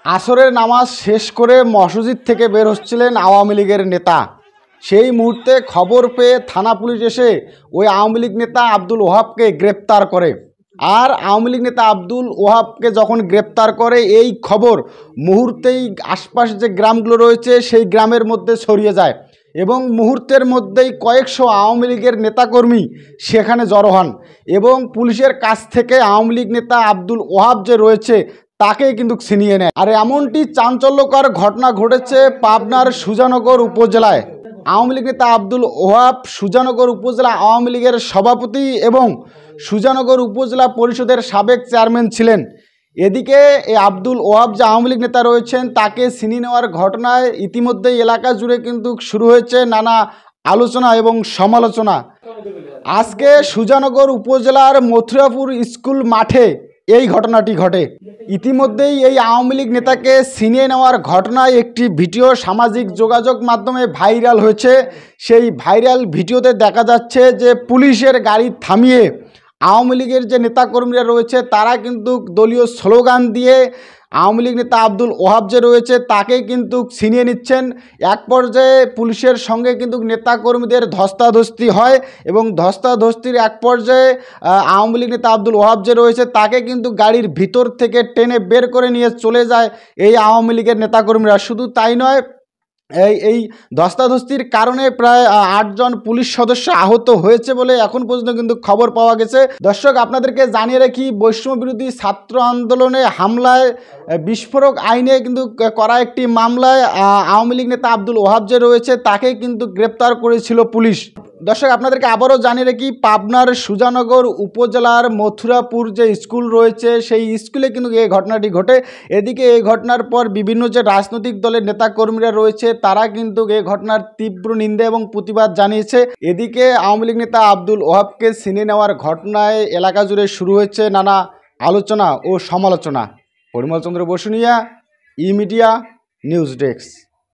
আসরের নামাজ শেষ করে মসজিদ থেকে বের হচ্ছিলেন আওয়ামী লীগের নেতা। সেই মুহূর্তে খবর পেয়ে থানা পুলিশ এসে ওই আওয়ামী লীগ নেতা আব্দুল ওহাবকে গ্রেপ্তার করে। আর আওয়ামী লীগ নেতা আব্দুল ওহাবকে যখন গ্রেপ্তার করে, এই খবর মুহূর্তেই আশপাশ যে গ্রামগুলো রয়েছে সেই গ্রামের মধ্যে ছড়িয়ে যায় এবং মুহূর্তের মধ্যেই কয়েকশো আওয়ামী লীগের নেতাকর্মী সেখানে জড়ো হন এবং পুলিশের কাছ থেকে আওয়ামী লীগ নেতা আব্দুল ওহাব যে রয়েছে তাকে কিন্তু ছিনিয়ে নেয়। আর এমনটি চাঞ্চল্যকর ঘটনা ঘটেছে পাবনার সুজানগর উপজেলায়। আওয়ামী লীগ নেতা আব্দুল ওহাব সুজানগর উপজেলা আওয়ামী লীগের সভাপতি এবং সুজানগর উপজেলা পরিষদের সাবেক চেয়ারম্যান ছিলেন। এদিকে এই আব্দুল ওহাব যে আওয়ামী লীগ নেতা রয়েছেন তাকে ছিনিয়ে নেওয়ার ঘটনায় ইতিমধ্যেই এলাকা জুড়ে কিন্তু শুরু হয়েছে নানা আলোচনা এবং সমালোচনা। আজকে সুজানগর উপজেলার মথুরাপুর স্কুল মাঠে এই ঘটনাটি ঘটে। ইতিমধ্যেই এই আওয়ামী লীগ নেতাকে ছিনিয়ে নেওয়ার ঘটনায় একটি ভিডিও সামাজিক যোগাযোগ মাধ্যমে ভাইরাল হয়েছে। সেই ভাইরাল ভিডিওতে দেখা যাচ্ছে যে পুলিশের গাড়ি থামিয়ে আওয়ামী লীগের যে নেতাকর্মীরা রয়েছে তারা কিন্তু দলীয় স্লোগান দিয়ে আওয়ামী লীগ নেতা আব্দুল ওহাব যে রয়েছে তাকে কিন্তু ছিনিয়ে নিচ্ছেন। এক পর্যায়ে পুলিশের সঙ্গে কিন্তু নেতাকর্মীদের ধস্তাধস্তি হয় এবং ধস্তাধস্তির এক পর্যায়ে আওয়ামী লীগ নেতা আব্দুল ওহাব যে রয়েছে তাকে কিন্তু গাড়ির ভিতর থেকে টেনে বের করে নিয়ে চলে যায় এই আওয়ামী লীগের নেতাকর্মীরা। শুধু তাই নয়, এই ধস্তাধস্তির কারণে প্রায় 8 জন পুলিশ সদস্য আহত হয়েছে বলে এখন পর্যন্ত কিন্তু খবর পাওয়া গেছে। দর্শক, আপনাদেরকে জানিয়ে রাখি, বৈষম্য বিরোধী ছাত্র আন্দোলনে হামলায় বিস্ফোরক আইনে কিন্তু করা একটি মামলায় আওয়ামী লীগ নেতা আব্দুল ওহাব যে রয়েছে তাকে কিন্তু গ্রেপ্তার করেছিল পুলিশ। দর্শক, আপনাদেরকে আবারও জানিয়ে রাখি, পাবনার সুজানগর উপজেলার মথুরাপুর যে স্কুল রয়েছে সেই স্কুলে কিন্তু এই ঘটনাটি ঘটে। এদিকে এই ঘটনার পর বিভিন্ন যে রাজনৈতিক দলের নেতাকর্মীরা রয়েছে তারা কিন্তু এই ঘটনার তীব্র নিন্দা এবং প্রতিবাদ জানিয়েছে। এদিকে আওয়ামী লীগ নেতা আব্দুল ওহাবকে ছিনিয়ে নেওয়ার ঘটনায় এলাকা জুড়ে শুরু হয়েছে নানা আলোচনা ও সমালোচনা। পরিমল চন্দ্র বসুনিয়া, ই মিডিয়া নিউজ ডেস্ক।